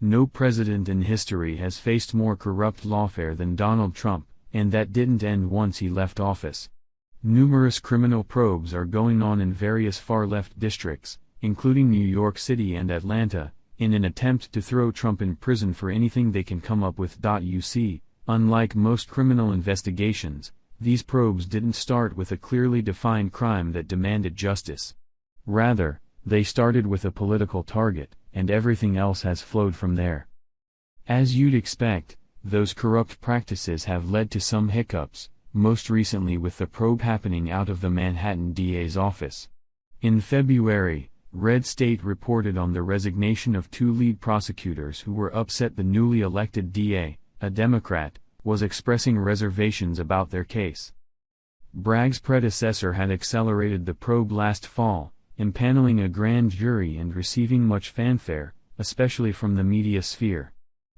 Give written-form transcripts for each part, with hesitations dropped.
No president in history has faced more corrupt lawfare than Donald Trump, and that didn't end once he left office. Numerous criminal probes are going on in various far-left districts, including New York City and Atlanta, in an attempt to throw Trump in prison for anything they can come up with. You see, unlike most criminal investigations, these probes didn't start with a clearly defined crime that demanded justice. Rather, they started with a political target, and everything else has flowed from there. As you'd expect, those corrupt practices have led to some hiccups, most recently with the probe happening out of the Manhattan DA's office. In February, Red State reported on the resignation of two lead prosecutors who were upset the newly elected DA, a Democrat, was expressing reservations about their case. Bragg's predecessor had accelerated the probe last fall, impaneling a grand jury and receiving much fanfare, especially from the media sphere.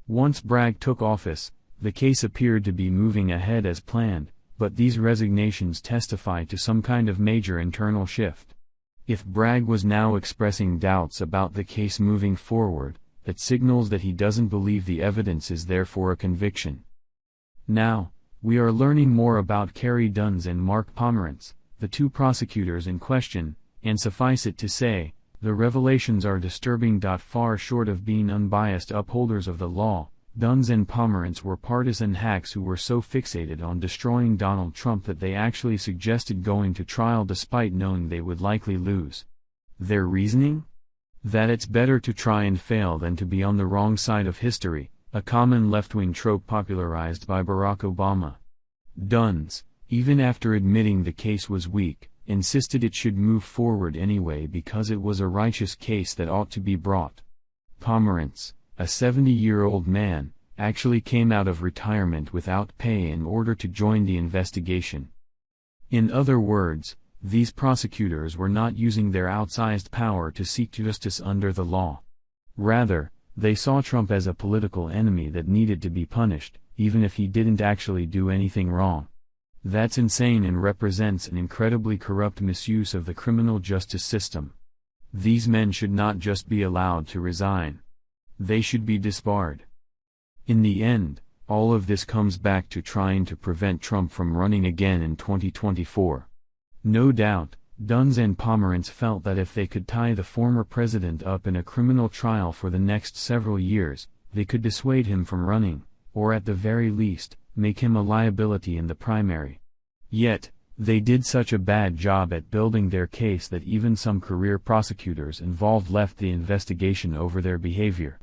Once Bragg took office, the case appeared to be moving ahead as planned, but these resignations testify to some kind of major internal shift. If Bragg was now expressing doubts about the case moving forward, it signals that he doesn't believe the evidence is there for a conviction. Now, we are learning more about Kerry Dunns and Mark Pomerantz, the two prosecutors in question, and suffice it to say, the revelations are disturbing. Far short of being unbiased upholders of the law, Dunns and Pomerantz were partisan hacks who were so fixated on destroying Donald Trump that they actually suggested going to trial despite knowing they would likely lose. Their reasoning? That it's better to try and fail than to be on the wrong side of history, a common left-wing trope popularized by Barack Obama. Dunns, even after admitting the case was weak, insisted it should move forward anyway because it was a righteous case that ought to be brought. Pomerantz, a 70-year-old man, actually came out of retirement without pay in order to join the investigation. In other words, these prosecutors were not using their outsized power to seek justice under the law. Rather, they saw Trump as a political enemy that needed to be punished, even if he didn't actually do anything wrong. That's insane and represents an incredibly corrupt misuse of the criminal justice system. These men should not just be allowed to resign. They should be disbarred. In the end, all of this comes back to trying to prevent Trump from running again in 2024. No doubt, Dunns and Pomerantz felt that if they could tie the former president up in a criminal trial for the next several years, they could dissuade him from running, or at the very least, make him a liability in the primary. Yet, they did such a bad job at building their case that even some career prosecutors involved left the investigation over their behavior.